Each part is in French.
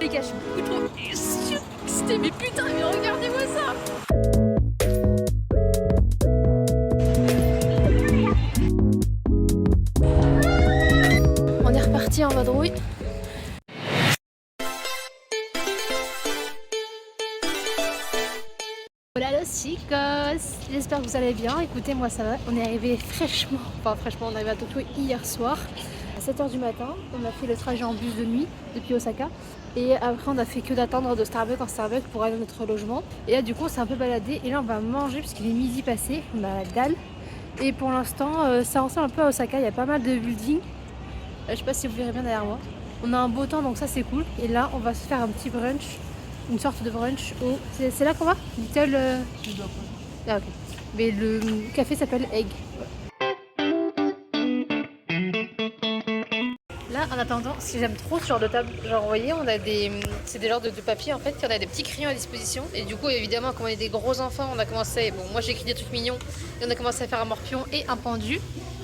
les gars, je suis beaucoup trop excitée, mais putain, mais regardez-moi ça. On est reparti en vadrouille. Hola los chicos, j'espère que vous allez bien. Écoutez, moi ça va, on est arrivé fraîchement, on est arrivé à Tokyo hier soir à 7h du matin. On a fait le trajet en bus de nuit depuis Osaka et après on a fait que d'attendre de Starbucks en Starbucks pour aller à notre logement. Et là du coup on s'est un peu baladé et là on va manger parce qu'il est midi passé, on a la dalle. Et pour l'instant ça ressemble un peu à Osaka, il y a pas mal de buildings. Je sais pas si vous verrez bien derrière moi. On a un beau temps donc ça c'est cool. Et là on va se faire un petit brunch. Une sorte de brunch au... C'est là qu'on va Little... Ah ok. Mais le café s'appelle Egg. Là en attendant, si j'aime trop ce genre de table, genre vous voyez on a des... C'est des genres de papier en fait, on a des petits crayons à disposition. Et du coup évidemment quand on est des gros enfants on a commencé... Bon moi j'ai écrit des trucs mignons. Et on a commencé à faire un morpion et un pendu.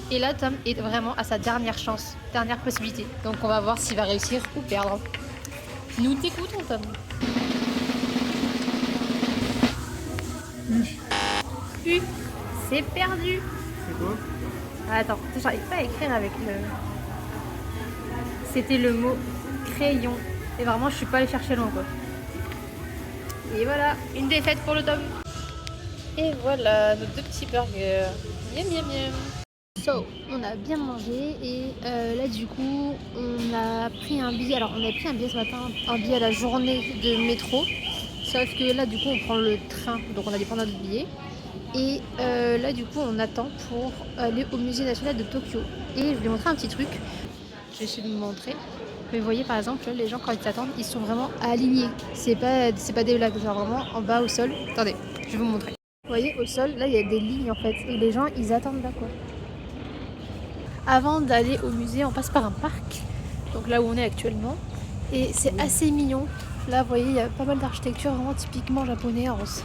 Et là Tom est vraiment à sa dernière chance, dernière possibilité. Donc on va voir s'il va réussir ou perdre. Nous t'écoutons Tom. C'est perdu. C'est quoi? Attends, j'arrive pas à écrire avec le... C'était le mot crayon. Et vraiment, je suis pas allée chercher loin quoi. Et voilà, une défaite pour le Tom. Et voilà, nos deux petits burgers. Miam miam miam. So, on a bien mangé et là du coup, on a pris un billet. Alors, on a pris un billet ce matin, un billet à la journée de métro. Sauf que là, du coup, on prend le train. Donc, on a dû prendre notre billet. Et là du coup on attend pour aller au musée national de Tokyo. Et je vais vous montrer un petit truc. Je vais essayer de vous montrer. Mais vous voyez par exemple les gens quand ils attendent ils sont vraiment alignés. C'est pas des blagues, genre vraiment en bas au sol. Attendez, je vais vous montrer. Vous voyez au sol là il y a des lignes en fait. Et les gens ils attendent là quoi. Avant d'aller au musée on passe par un parc. Donc là où on est actuellement. Et c'est assez mignon. Là vous voyez il y a pas mal d'architecture vraiment typiquement japonaise.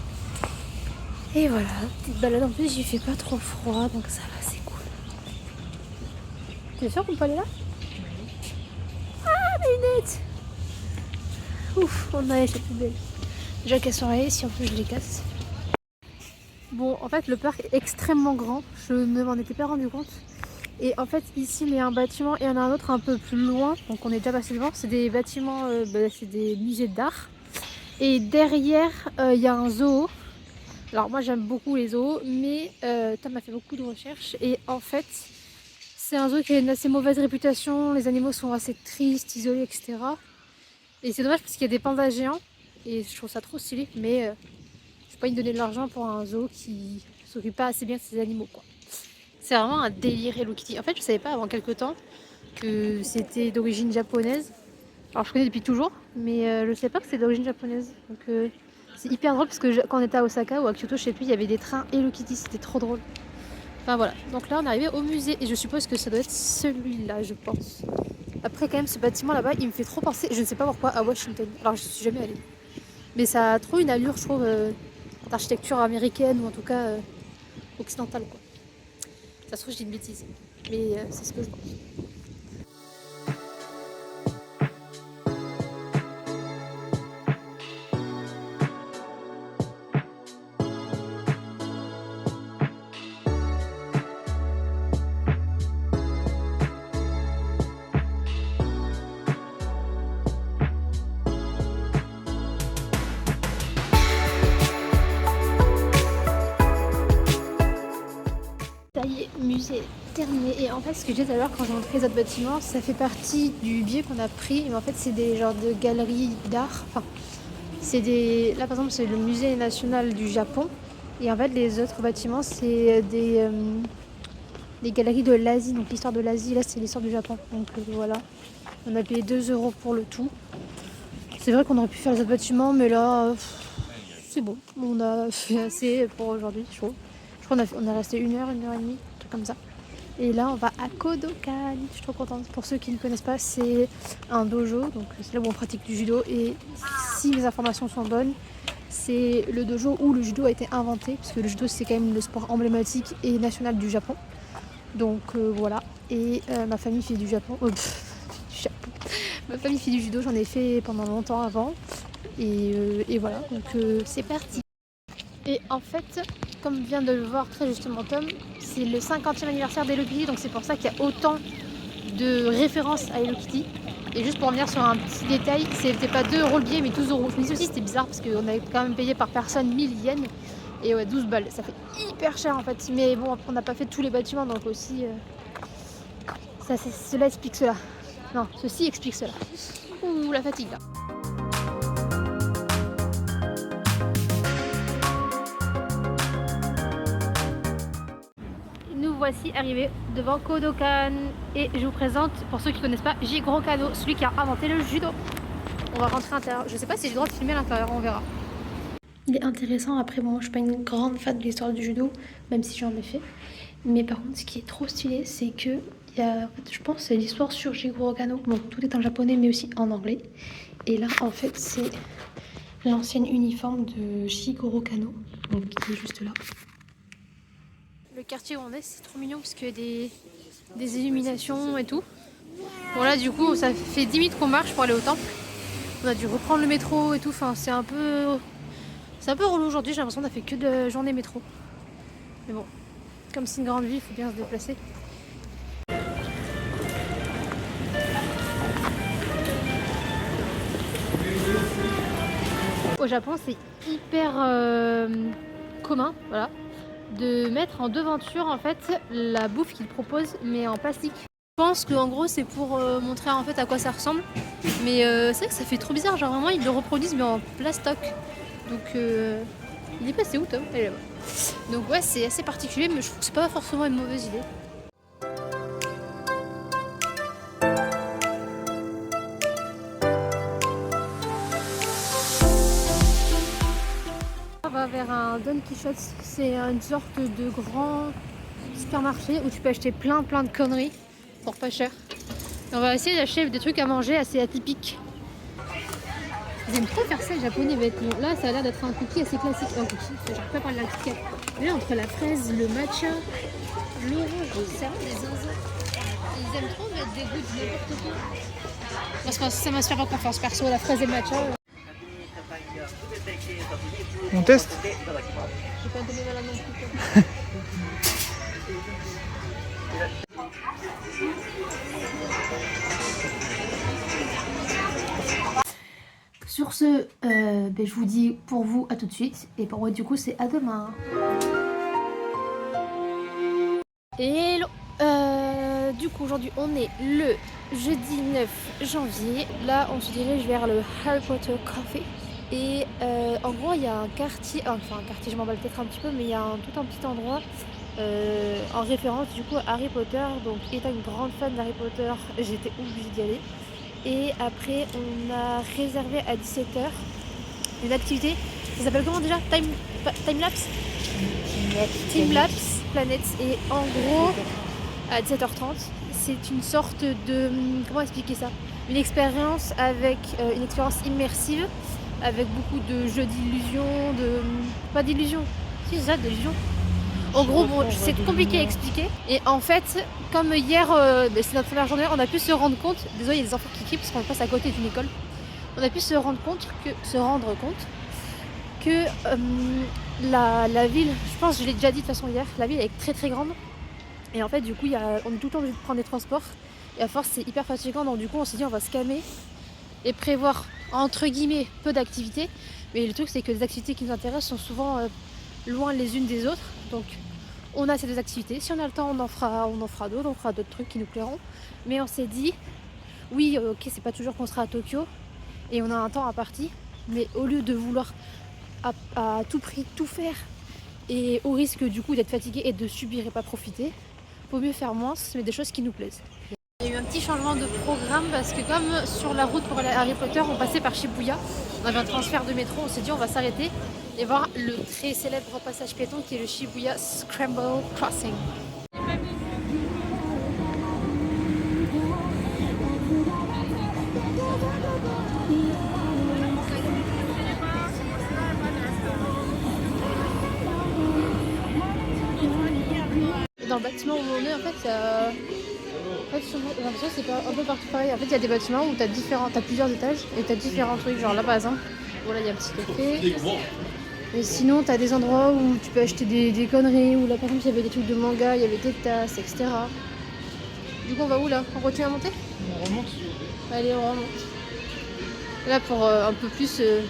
Et voilà, petite balade en plus, il fait pas trop froid donc ça va, c'est cool. T'es sûr qu'on peut aller là? Ah, mes lunettes! Ouf, on a échappé belle. Déjà qu'elles sont rayées, si en plus je les casse. Bon, en fait, le parc est extrêmement grand, je ne m'en étais pas rendu compte. Et en fait, ici, il y a un bâtiment et il y en a un autre un peu plus loin, donc on est déjà passé devant. C'est des bâtiments, c'est des musées d'art. Et derrière, il y a un zoo. Alors moi j'aime beaucoup les zoos, mais Tom a fait beaucoup de recherches et en fait c'est un zoo qui a une assez mauvaise réputation, les animaux sont assez tristes, isolés, etc. Et c'est dommage parce qu'il y a des pandas géants et je trouve ça trop stylé, mais je peux pas y donner de l'argent pour un zoo qui s'occupe pas assez bien de ses animaux quoi. C'est vraiment un délire Hello Kitty. En fait je savais pas avant quelques temps que c'était d'origine japonaise. Alors je connais depuis toujours, mais je sais pas que c'est d'origine japonaise. Donc c'est hyper drôle parce que quand on était à Osaka ou à Kyoto, je sais plus, il y avait des trains Hello Kitty, c'était trop drôle. Enfin voilà, donc là on est arrivé au musée et je suppose que ça doit être celui-là, je pense. Après quand même ce bâtiment là-bas, il me fait trop penser, je ne sais pas pourquoi, à Washington. Alors je suis jamais allée. Mais ça a trop une allure, je trouve, d'architecture américaine ou en tout cas occidentale quoi. Ça se trouve je dis une bêtise, mais c'est ce que je pense. Ça y est, musée terminé. Et en fait, ce que je disais tout à l'heure quand j'ai montré les autres bâtiments, ça fait partie du billet qu'on a pris. Mais en fait, c'est des genres de galeries d'art. Enfin, c'est des. Là, par exemple, c'est le musée national du Japon. Et en fait, les autres bâtiments, c'est des galeries de l'Asie. Donc, l'histoire de l'Asie, là, c'est l'histoire du Japon. Donc, voilà. On a payé 2 € pour le tout. C'est vrai qu'on aurait pu faire les autres bâtiments, mais là, c'est bon. On a fait assez pour aujourd'hui, je trouve. Je crois qu'on est resté 1 heure, 1 heure et demie, un truc comme ça. Et là, on va à Kodokan. Je suis trop contente. Pour ceux qui ne connaissent pas, c'est un dojo. Donc, c'est là où on pratique du judo. Et si mes informations sont bonnes, c'est le dojo où le judo a été inventé. Parce que le judo, c'est quand même le sport emblématique et national du Japon. Donc, voilà. Et ma famille fait du Japon. Du Japon. Ma famille fait du judo, j'en ai fait pendant longtemps avant. Et voilà, donc c'est parti. Et en fait, comme vient de le voir très justement Tom, c'est le 50e anniversaire d'Hello Kitty, donc c'est pour ça qu'il y a autant de références à Hello Kitty. Et juste pour revenir sur un petit détail, c'était pas 2 € le billet mais 12 €. Je me dis aussi c'était bizarre parce qu'on avait quand même payé par personne 1000 yens. Et ouais, 12 balles, ça fait hyper cher en fait. Mais bon, on n'a pas fait tous les bâtiments donc aussi... cela explique cela. Non, ceci explique cela. Ouh, la fatigue là. Nous voici arrivés devant Kodokan. Et je vous présente, pour ceux qui ne connaissent pas, Jigoro Kano, celui qui a inventé le judo. On va rentrer à l'intérieur. Je sais pas si j'ai le droit de filmer à l'intérieur, on verra. Il est intéressant, après bon, je suis pas une grande fan de l'histoire du judo, même si j'en ai fait. Mais par contre, ce qui est trop stylé, c'est que il y a, en fait, je pense c'est l'histoire sur Jigoro Kano. Bon, tout est en japonais, mais aussi en anglais. Et là, en fait, c'est l'ancienne uniforme de Jigoro Kano, donc qui est juste là. Le quartier où on est, c'est trop mignon parce qu'il y a des illuminations et tout. Bon là, du coup, ça fait 10 minutes qu'on marche pour aller au temple. On a dû reprendre le métro et tout. Enfin, c'est un peu relou aujourd'hui. J'ai l'impression qu'on a fait que de journée métro. Mais bon, comme c'est une grande ville, il faut bien se déplacer. Au Japon, c'est hyper commun, voilà, de mettre en devanture en fait la bouffe qu'ils proposent, mais en plastique. Je pense qu'en gros c'est pour montrer en fait à quoi ça ressemble. Mais c'est vrai que ça fait trop bizarre, genre vraiment ils le reproduisent mais en plastoc. Donc il est passé où Tom? Elle est là-bas. Donc ouais, c'est assez particulier, mais je trouve que c'est pas forcément une mauvaise idée. On va vers un Don Quichotte, c'est une sorte de grand supermarché où tu peux acheter plein de conneries pour pas cher. Et on va essayer d'acheter des trucs à manger assez atypiques. J'aime trop faire ça les japonais, mais bon, là ça a l'air d'être un cookie assez classique. Un cookie, j'arrive pas à parler d'un Kit Kat. Mais là entre la fraise, le matcha, l'orange, ça les zinzins. Ils aiment trop mettre des goûts de n'importe quoi. Moi ça m'inspire pas confiance perso, la fraise et le matcha. On teste? J'ai pas donné malade non plus. Sur ce, je vous dis pour vous à tout de suite. Et pour moi du coup c'est à demain. Hello. Du coup aujourd'hui on est le jeudi 9 janvier. Là on se dirige vers le Harry Potter Café. Et en gros il y a un quartier, enfin un quartier je m'emballe peut-être un petit peu, mais il y a tout un petit endroit en référence du coup à Harry Potter. Donc étant une grande fan d'Harry Potter, j'étais obligée d'y aller. Et après on a réservé à 17h une activité, ça s'appelle comment déjà? Timelapse Timelapse Planet. Et en gros à 17h30 c'est une sorte de, comment expliquer ça, une expérience avec une expérience immersive avec beaucoup de jeux d'illusion, pas d'illusion, si c'est ça, d'illusion. En gros, bon, c'est compliqué à expliquer. Et en fait, comme hier, c'est notre première journée, on a pu se rendre compte, désolé il y a des enfants qui crient parce qu'on passe à côté d'une école, on a pu se rendre compte que la ville, je pense que je l'ai déjà dit de toute façon hier, la ville est très grande. Et en fait du coup on est tout le temps obligé de prendre des transports. Et à force c'est hyper fatigant, donc du coup on s'est dit on va se calmer et prévoir entre guillemets peu d'activités. Mais le truc c'est que les activités qui nous intéressent sont souvent loin les unes des autres. Donc on a ces deux activités, si on a le temps on en fera d'autres, on fera d'autres trucs qui nous plairont. Mais on s'est dit oui ok c'est pas toujours qu'on sera à Tokyo et on a un temps imparti, mais au lieu de vouloir à tout prix tout faire et au risque du coup d'être fatigué et de subir et pas profiter, vaut mieux faire moins mais des choses qui nous plaisent. Il y a eu un petit changement de programme parce que comme sur la route pour aller à Harry Potter on passait par Shibuya, on avait un transfert de métro, on s'est dit on va s'arrêter et voir le très célèbre passage piéton qui est le Shibuya Scramble Crossing. Dans le bâtiment où on est en fait En fait, j'ai l'impression que c'est pas un peu partout pareil. En fait, il y a des bâtiments où t'as plusieurs étages et t'as différents trucs. Genre là, par exemple, voilà, il y a un petit café. Et sinon, t'as des endroits où tu peux acheter des conneries. Où là, par exemple, il y avait des trucs de manga, il y avait des tasses, etc. Du coup, on va où là? On continue à monter? On remonte. Allez, on remonte. Là, pour un peu plus euh,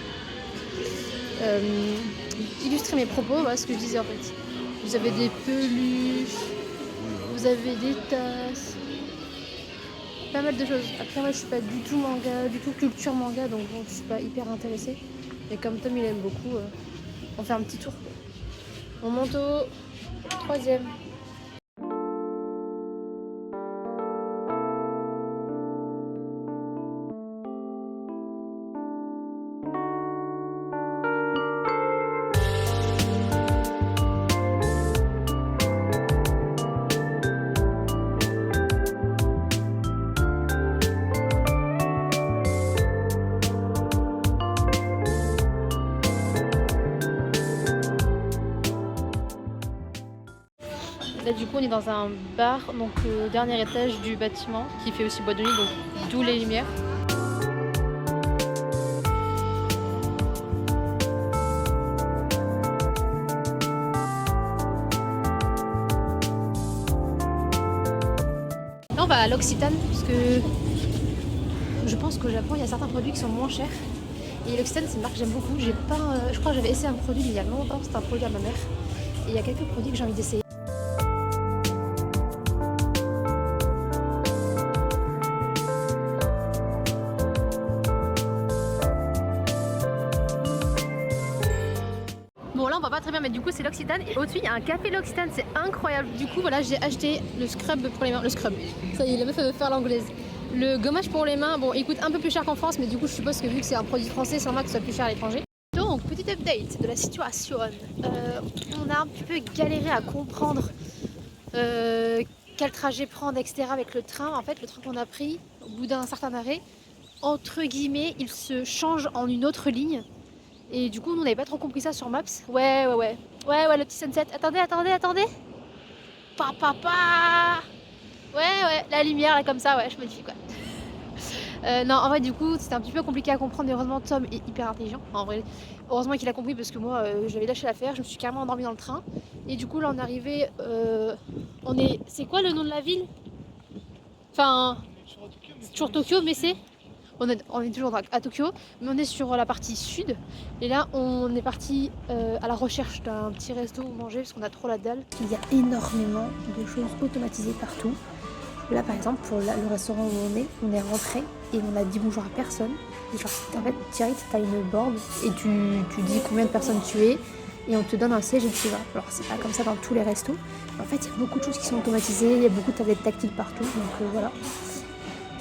illustrer mes propos, voilà ce que je disais en fait. Vous avez des peluches, vous avez des tasses, pas mal de choses. Après, moi, je suis pas du tout manga, du tout culture manga, donc bon, je suis pas hyper intéressée. Mais comme Tom, il aime beaucoup, on fait un petit tour. On monte au 3e. Là du coup on est dans un bar, donc au dernier étage du bâtiment, qui fait aussi boîte de nuit, donc d'où les lumières. Là on va à l'Occitane, parce que je pense qu'au Japon il y a certains produits qui sont moins chers. Et l'Occitane c'est une marque que j'aime beaucoup. Je crois que j'avais essayé un produit il y a longtemps, c'était un produit à ma mère. Et il y a quelques produits que j'ai envie d'essayer. Bon là on va pas très bien, mais du coup c'est l'Occitane et au-dessus il y a un café l'Occitane, c'est incroyable. Du coup voilà, j'ai acheté le scrub pour les mains, le scrub, ça y est, la meuf elle veut faire l'anglaise. Le gommage pour les mains, bon il coûte un peu plus cher qu'en France, mais du coup je suppose que vu que c'est un produit français, c'est normal que ce soit plus cher à l'étranger. Donc petit update de la situation, on a un petit peu galéré à comprendre quel trajet prendre, etc. avec le train. En fait le train qu'on a pris, au bout d'un certain arrêt, entre guillemets, il se change en une autre ligne. Et du coup, nous, on n'avait pas trop compris ça sur Maps. Ouais, le petit sunset. Attendez. Papa. Ouais, la lumière, là, comme ça, ouais, je modifie, quoi. Non, en vrai, du coup, c'était un petit peu compliqué à comprendre. Heureusement, Tom est hyper intelligent. En vrai, heureusement qu'il a compris parce que moi, j'avais lâché l'affaire. Je me suis carrément endormie dans le train. Et du coup, là, on est arrivé. C'est quoi le nom de la ville? Enfin, c'est toujours Tokyo, mais c'est. On est toujours à Tokyo, mais on est sur la partie sud. Et là, on est parti à la recherche d'un petit resto où manger parce qu'on a trop la dalle. Il y a énormément de choses automatisées partout. Là, par exemple, pour le restaurant où on est rentré et on a dit bonjour à personne. Et genre, en fait, direct, t'as une board et tu dis combien de personnes tu es et on te donne un siège et tu vas. Alors, c'est pas comme ça dans tous les restos. En fait, il y a beaucoup de choses qui sont automatisées, il y a beaucoup de tablettes tactiles partout, donc voilà.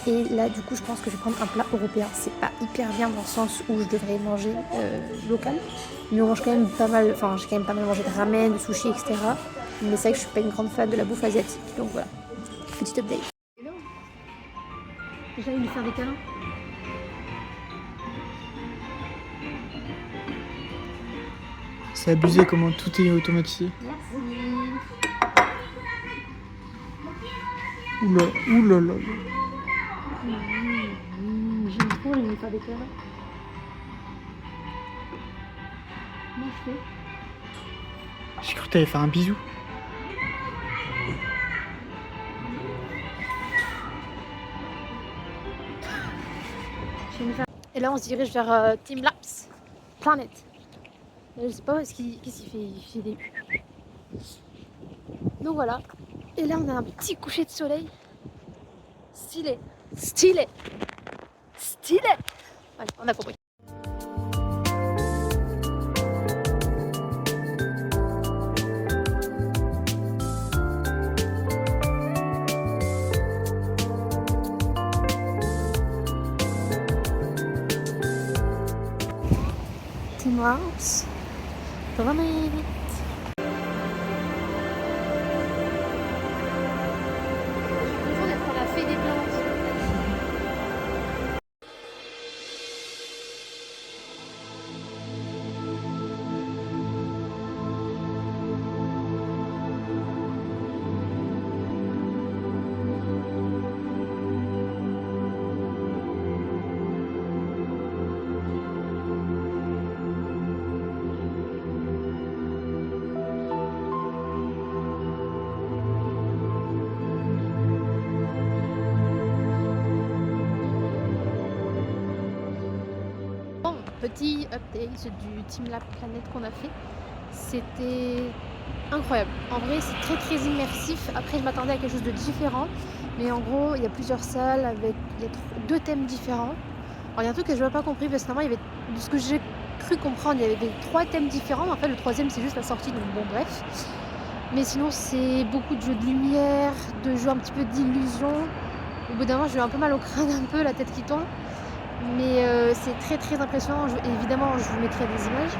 Et là, du coup, je pense que je vais prendre un plat européen. C'est pas hyper bien dans le sens où je devrais manger local. Mais on mange quand même pas mal, enfin, j'ai quand même pas mal mangé de ramen, de sushi, etc. Mais c'est vrai que je suis pas une grande fan de la bouffe asiatique. Donc voilà, petit update. J'allais lui faire des câlins. C'est abusé comment tout est automatisé. Merci. Oula. J'aime trop, j'aime lui faire des câlins. Comment je fais? J'ai cru que t'allais faire un bisou. Et là, on se dirige vers Team Labs Planet. Je sais pas qu'est-ce qu'il fait. Il fait des. Donc voilà. Et là, on a un petit coucher de soleil. Stylé. Allez, on a compris. Team Labs Planet. petit update du Team Lab Planet qu'on a fait. C'était incroyable. En vrai, c'est très très immersif. Après, je m'attendais à quelque chose de différent. Mais en gros, il y a plusieurs salles avec deux thèmes différents. Alors, il y a un truc que je n'avais pas compris parce que normalement, il y avait, de ce que j'ai cru comprendre, il y avait 3 thèmes différents. En fait, le 3e, c'est juste la sortie, donc bon, bref. Mais sinon, c'est beaucoup de jeux de lumière, de jeux un petit peu d'illusion. Au bout d'un moment, j'ai eu un peu mal au crâne, un peu la tête qui tombe. Mais c'est très très impressionnant. Évidemment, je vous mettrai des images.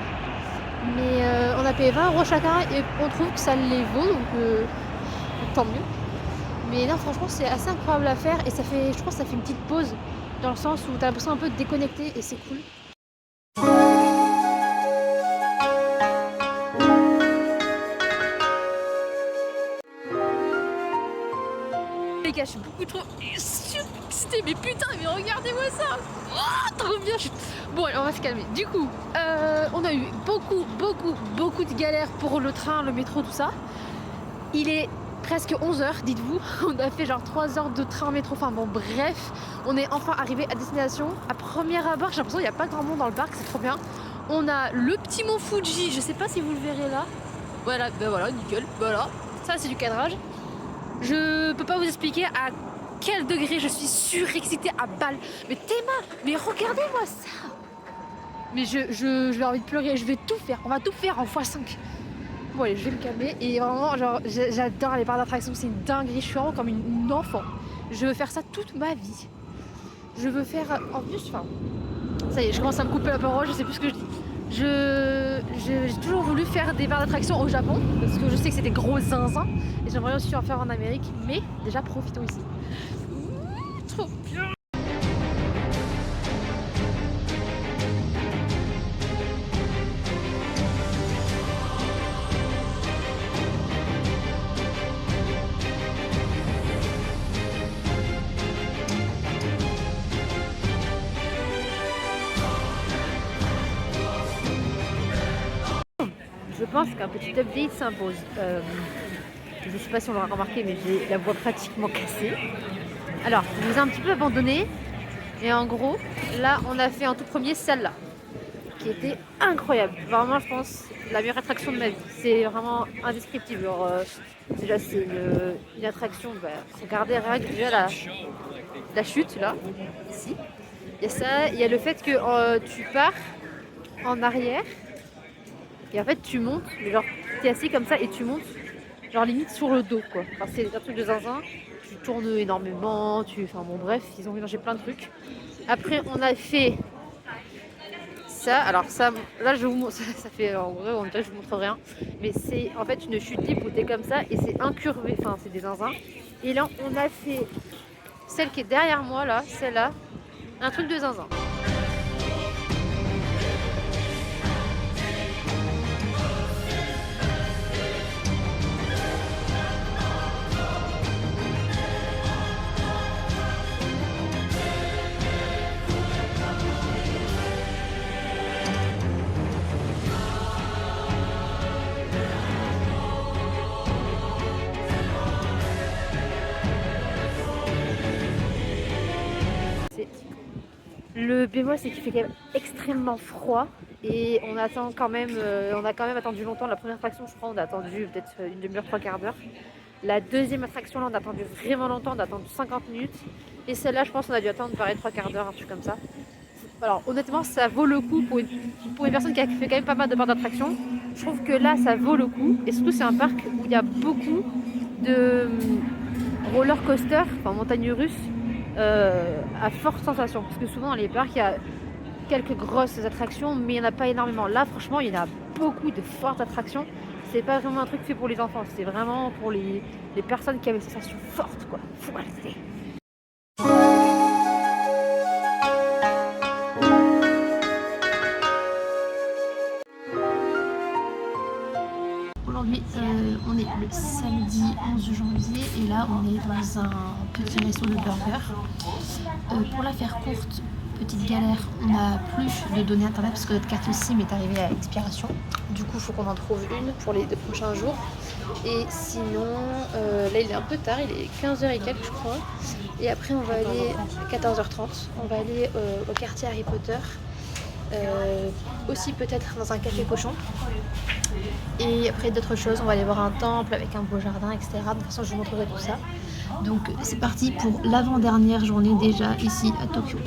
Mais on a payé 20 € chacun et on trouve que ça les vaut, donc tant mieux. Mais non, franchement, c'est assez incroyable à faire et ça fait, je pense que ça fait une petite pause dans le sens où tu as l'impression un peu de déconnecter et c'est cool. Les gars, je suis beaucoup trop surexcitée, mais putain, mais regardez-moi ça. Oh, trop bien. Bon, allez, on va se calmer. Du coup, on a eu beaucoup de galères pour le train, le métro, tout ça. Il est presque 11h, dites-vous. On a fait genre 3 heures de train métro. Enfin bon, bref, on est enfin arrivé à destination. À première abord, j'ai l'impression qu'il n'y a pas grand monde dans le parc, c'est trop bien. On a le petit mont Fuji, je sais pas si vous le verrez là. Voilà, ben voilà, nickel, voilà. Ça, c'est du cadrage. Je peux pas vous expliquer à quel degré je suis surexcitée à balle. Mais Théma, mais regardez-moi ça. Mais je vais envie de pleurer, je vais tout faire. On va tout faire en x5. Bon allez, je vais me calmer. Et vraiment, genre, j'adore les parcs d'attractions. C'est une dinguerie, je suis vraiment comme une enfant. Je veux faire ça toute ma vie. Je veux faire... En plus, enfin... Ça y est, je commence à me couper la parole, je sais plus ce que je dis. J'ai toujours voulu faire des parcs d'attractions au Japon, parce que je sais que c'est des gros zinzins, et j'aimerais aussi en faire en Amérique, mais déjà profitons ici. Trop bien. Je pense qu'un petit update s'impose. Je ne sais pas si on l'aura remarqué, mais j'ai la voix pratiquement cassée. Alors, je vous ai un petit peu abandonné. Et en gros, là, on a fait en tout premier celle-là, qui était incroyable. Vraiment, je pense, la meilleure attraction de ma vie. C'est vraiment indescriptible. Genre, déjà, c'est une attraction. Bah, regardez, déjà la chute, là, ici. Il y a ça, il y a le fait que tu pars en arrière. Et en fait, tu montes, genre, t'es assis comme ça et tu montes, genre limite sur le dos, quoi. Enfin, c'est un truc de zinzin. Tu tournes énormément, enfin bon, bref, ils ont mélangé plein de trucs. Après, on a fait ça. Alors, ça, là, je vous montre, ça fait en vrai, on dirait que je vous montre rien. Mais c'est en fait une chute libre où t'es comme ça et c'est incurvé, enfin, c'est des zinzins. Et là, on a fait celle qui est derrière moi, là, celle-là, un truc de zinzin. Le bémol, c'est qu'il fait quand même extrêmement froid et on attend quand même, on a quand même attendu longtemps. La première attraction, je crois, on a attendu peut-être une demi-heure, 3/4 d'heure. La deuxième attraction, là, on a attendu vraiment longtemps, on a attendu 50 minutes. Et celle-là, je pense qu'on a dû attendre pareil 3/4 d'heure, un truc comme ça. Alors honnêtement, ça vaut le coup pour une personne qui a fait quand même pas mal de parcs d'attractions. Je trouve que là, ça vaut le coup. Et surtout, c'est un parc où il y a beaucoup de roller coaster, enfin montagnes russes, à forte sensation. Parce que souvent dans les parcs, il y a quelques grosses attractions, mais il n'y en a pas énormément. Là, franchement, il y en a beaucoup de fortes attractions. C'est pas vraiment un truc fait pour les enfants, c'est vraiment pour les personnes qui avaient des sensations fortes, quoi. Faut rester. Aujourd'hui, on est le samedi 11 janvier et là on est dans un petit resto de burger. Pour la faire courte, petite galère, on n'a plus de données internet parce que notre carte SIM est arrivée à expiration. Du coup, il faut qu'on en trouve une pour les 2 prochains jours. Et sinon, là il est un peu tard, il est 15h et quelques je crois. Et après on va aller à 14h30, on va aller au quartier Harry Potter. aussi peut-être dans un café cochon. Et après d'autres choses, on va aller voir un temple avec un beau jardin, etc. De toute façon, je vous montrerai tout ça. Donc c'est parti pour l'avant-dernière journée déjà ici à Tokyo.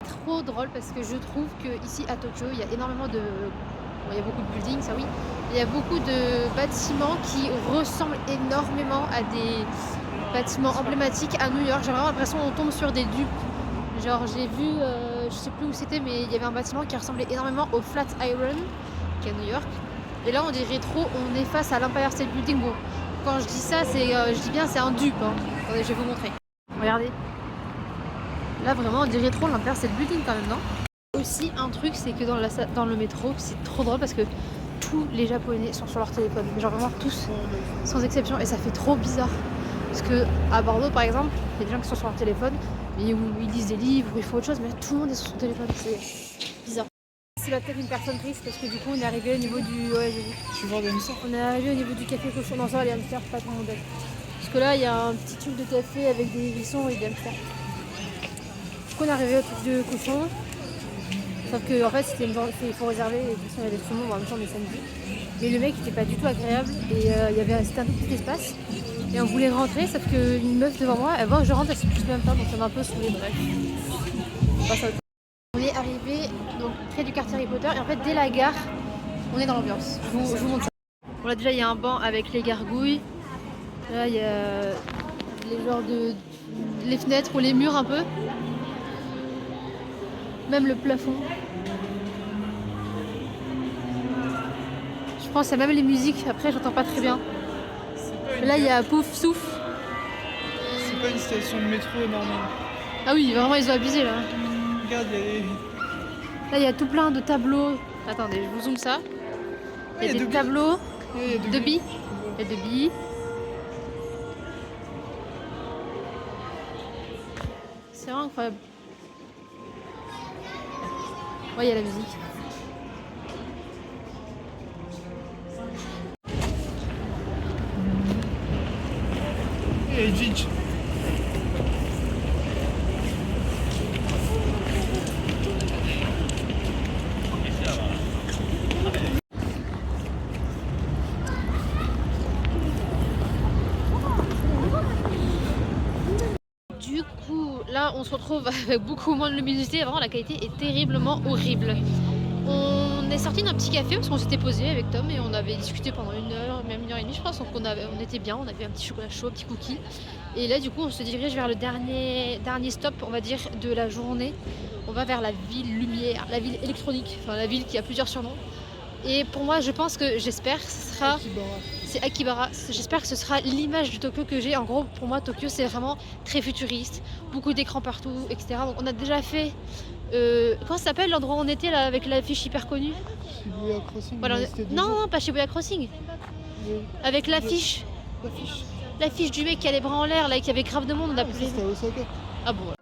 Trop drôle parce que je trouve que ici à Tokyo, il y a énormément de... Bon, il y a beaucoup de buildings, ça oui. Il y a beaucoup de bâtiments qui ressemblent énormément à des bâtiments emblématiques à New York. J'ai vraiment l'impression qu'on tombe sur des dupes. Genre j'ai vu, je sais plus où c'était, mais il y avait un bâtiment qui ressemblait énormément au Flatiron, qui est à New York. Et là on dirait trop, on est face à l'Empire State Building. Bon, quand je dis ça, c'est, je dis bien c'est un dupe. Hein. Attendez, je vais vous montrer. Regardez. Là vraiment on dirait trop l'Empire State Building quand même, non? Aussi un truc, c'est que dans le métro, c'est trop drôle parce que tous les Japonais sont sur leur téléphone. Genre vraiment tous, sans exception. Et ça fait trop bizarre. Parce que à Bordeaux par exemple, il y a des gens qui sont sur leur téléphone, mais où ils lisent des livres, où ils font autre chose, mais là, tout le monde est sur son téléphone. C'est bizarre. C'est peut-être une personne triste parce que du coup on est arrivé au niveau du... Ouais, j'ai vu. Tu vois des hamsters? On est arrivé au niveau du café cochon. Non, ça va, les hamsters, pas trop mon bête. Parce que là, il y a un petit tube de café avec des hérissons et des hamsters. Du coup, on est arrivé au truc de cochon. Sauf que en fait, c'était une journée, il faut réserver. Et de toute façon, il y avait tout le monde en même temps, on est samedi. Mais le mec, il était pas du tout agréable. Et c'était un tout petit espace. Et on voulait rentrer, sauf qu'une meuf devant moi, elle voit que je rentre, elle se pousse même pas. Donc ça m'a un peu saoulée, bref. On passe à autre chose. On est arrivé donc près du quartier Harry Potter et en fait dès la gare on est dans l'ambiance. Je vous montre ça. Bon là déjà il y a un banc avec les gargouilles. Là il y a les fenêtres ou les murs un peu. Même le plafond. Je pense qu'il y a même les musiques. Après j'entends pas très bien. Là il y a Pouf Souffle. C'est pas une station de métro normale. Ah oui vraiment ils ont abusé là. Regarde, il y a des... Là il y a tout plein de tableaux. Attendez, je vous zoome ça. Il y a des tableaux de billes. Il y a des billes. C'est vraiment incroyable. Ouais, il y a la musique. Et Gigi. Du coup, là, on se retrouve avec beaucoup moins de luminosité. Vraiment, la qualité est terriblement horrible. On est sorti d'un petit café parce qu'on s'était posé avec Tom et on avait discuté pendant 1 heure, même 1 heure et demie, je pense. Donc on était bien, on avait un petit chocolat chaud, un petit cookie. Et là, du coup, on se dirige vers le dernier stop, on va dire, de la journée. On va vers la ville lumière, la ville électronique, enfin la ville qui a plusieurs surnoms. Et pour moi, je pense que j'espère que ce sera... C'est Akibara. J'espère que ce sera l'image du Tokyo que j'ai. En gros, pour moi, Tokyo, c'est vraiment très futuriste. Beaucoup d'écrans partout, etc. Donc, on a déjà fait... comment ça s'appelle l'endroit où on était là avec l'affiche hyper connue? Shibuya Crossing. Voilà, non, pas Shibuya Crossing. Oui. Avec l'affiche. L'affiche du mec qui a les bras en l'air, là, qui avait grave de monde. On a plus... C'était à Osaka. Ah bon, voilà.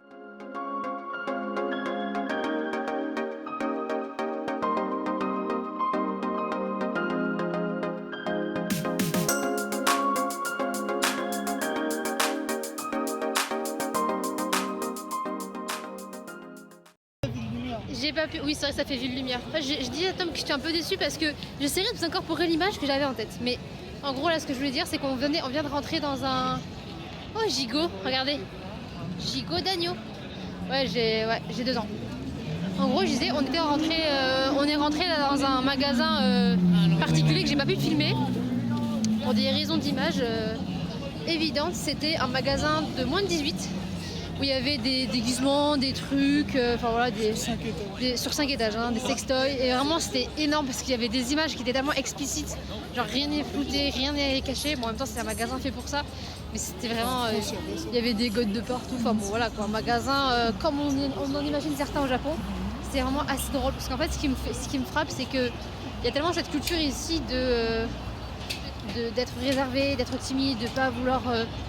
J'ai pas pu. Oui, c'est vrai que ça fait ville lumière. Enfin, je disais à Tom que j'étais un peu déçue parce que j'essaierais de vous incorporer l'image que j'avais en tête. Mais en gros, là, ce que je voulais dire, c'est qu'on vient de rentrer dans un. Oh, gigot, regardez. Gigot d'agneau. Ouais, j'ai 2 ans. En gros, je disais, on est rentré là, dans un magasin particulier que j'ai pas pu filmer pour des raisons d'image évidentes. C'était un magasin de moins de 18. Où il y avait des déguisements, des trucs, enfin voilà, sur 5 étages, hein, des sextoys. Et vraiment c'était énorme parce qu'il y avait des images qui étaient tellement explicites. Genre rien n'est flouté, rien n'est caché. Bon en même temps c'est un magasin fait pour ça. Mais c'était vraiment... il y avait des godes de partout. Enfin bon voilà quoi, un magasin comme on en imagine certains au Japon. C'était vraiment assez drôle. Parce qu'en fait ce qui me frappe c'est qu'il y a tellement cette culture ici d'être réservé, d'être timide, de pas vouloir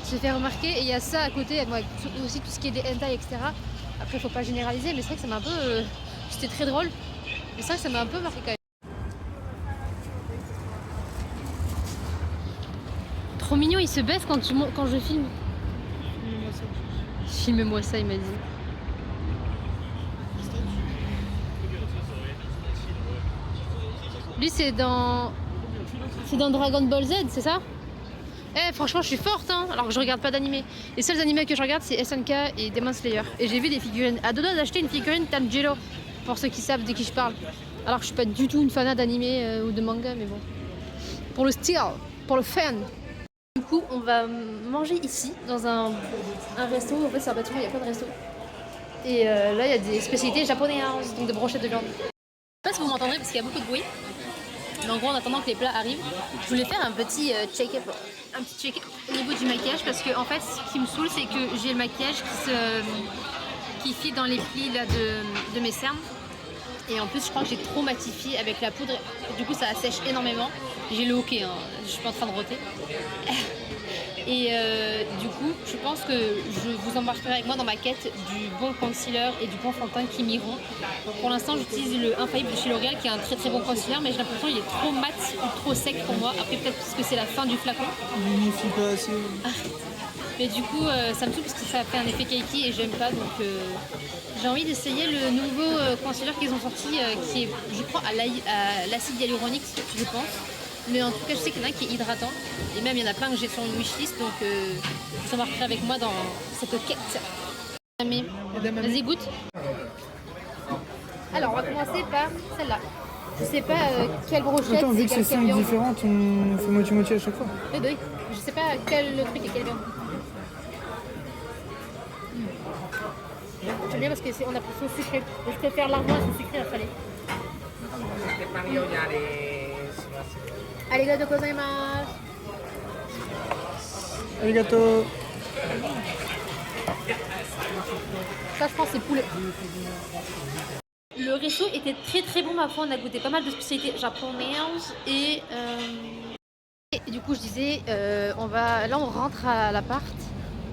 se faire remarquer. Et il y a ça à côté, avec aussi tout ce qui est des hentai, etc. Après, faut pas généraliser, mais c'est vrai que ça m'a un peu... c'était très drôle, mais c'est vrai que ça m'a un peu marqué quand même. Trop mignon, il se baisse quand je filme. Filmez-moi ça, il m'a dit. Lui, c'est dans Dragon Ball Z, c'est ça? Eh, franchement, je suis forte, hein, alors que je regarde pas d'animé. Les seuls animés que je regarde, c'est SNK et Demon Slayer. Et j'ai vu des figurines. À deux doigts d'acheter une figurine Tanjiro, pour ceux qui savent de qui je parle. Alors que je suis pas du tout une fanat d'animé ou de manga, mais bon. Pour le style, pour le fan. Du coup, on va manger ici, dans un resto. En fait, c'est un bâtiment, il y a plein de restos. Et là, il y a des spécialités japonaises, donc de brochettes de viande. Je sais pas si vous m'entendrez parce qu'il y a beaucoup de bruit. Mais en gros, en attendant que les plats arrivent, je voulais faire un petit check-up au niveau du maquillage parce que en fait, ce qui me saoule, c'est que j'ai le maquillage qui file dans les plis là, de mes cernes. Et en plus, je crois que j'ai trop matifié avec la poudre. Du coup, ça assèche énormément. J'ai le hockey, hein. Je suis pas en train de roter. Et du coup, je pense que je vous embarquerai avec moi dans ma quête du bon concealer et du bon fond de teint qui m'iront. Donc pour l'instant, j'utilise le Infaillible de chez L'Oréal qui est un très très bon concealer, mais j'ai l'impression qu'il est trop mat ou trop sec pour moi. Après, peut-être parce que c'est la fin du flacon. Il unifie pas assez. Mais du coup, ça me saoule parce que ça fait un effet cakey et j'aime pas. Donc j'ai envie d'essayer le nouveau concealer qu'ils ont sorti qui est, je crois, à l'acide hyaluronique, je pense. Mais en tout cas, je sais qu'il y en a un qui est hydratant. Et même, il y en a plein que j'ai sur une wishlist. Donc, vous embarquerez avec moi dans cette quête. Vas-y, goûte. Alors, on va commencer par celle-là. Je sais pas quelle brochette. Attends, vu que c'est 5 différentes, on fait moitié-moitié à chaque fois. Oui. Je sais pas quel truc est quel viande. J'aime bien parce qu'on a pris son sucré. Je préfère largement son sucré à salé. Arigatou gozaimasu. Arigato. Ça, je pense, c'est poulet. Le resto était très très bon, ma foi. On a goûté pas mal de spécialités japonaises. Et du coup, je disais, là, on rentre à l'appart.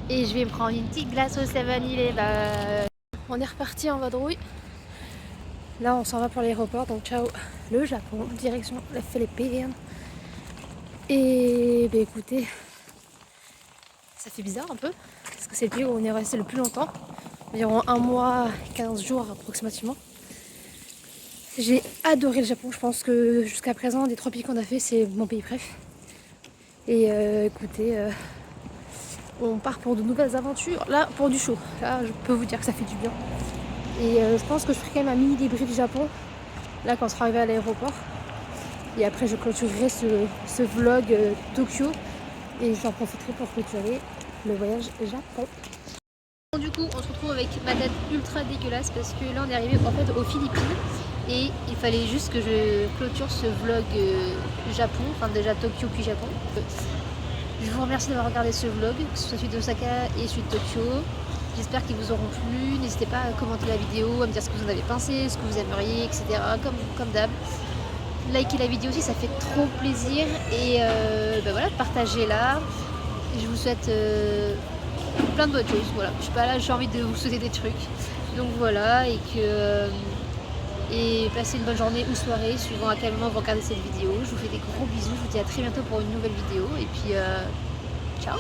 Et je vais me prendre une petite glace au 7-Eleven. On est reparti en vadrouille. Là, on s'en va pour l'aéroport. Donc, ciao, le Japon, direction la Philippines. Et écoutez, ça fait bizarre un peu. Parce que c'est le pays où on est resté le plus longtemps. Environ 1 mois, 15 jours approximativement. J'ai adoré le Japon. Je pense que jusqu'à présent, des 3 pays qu'on a fait, c'est mon pays préf. Et écoutez, on part pour de nouvelles aventures. Là, pour du chaud. Là, je peux vous dire que ça fait du bien. Et je pense que je ferai quand même un mini débrief du Japon. Là, quand on sera arrivé à l'aéroport. Et après, je clôturerai ce vlog Tokyo. Et j'en profiterai pour clôturer le voyage Japon. Du coup, on se retrouve avec ma tête ultra dégueulasse parce que là, on est arrivé en fait aux Philippines. Et il fallait juste que je clôture ce vlog Japon. Enfin, déjà Tokyo puis Japon. Je vous remercie d'avoir regardé ce vlog, que ce soit celui d'Osaka et celui de Tokyo. J'espère qu'ils vous auront plu. N'hésitez pas à commenter la vidéo, à me dire ce que vous en avez pensé, ce que vous aimeriez, etc. Comme d'hab. Likez la vidéo aussi, ça fait trop plaisir. Et voilà, partagez-la. Je vous souhaite plein de bonnes choses. Voilà. Je suis pas là, j'ai envie de vous souhaiter des trucs. Donc voilà, et passez une bonne journée ou soirée, suivant à quel moment vous regardez cette vidéo. Je vous fais des gros bisous. Je vous dis à très bientôt pour une nouvelle vidéo. Et puis, ciao!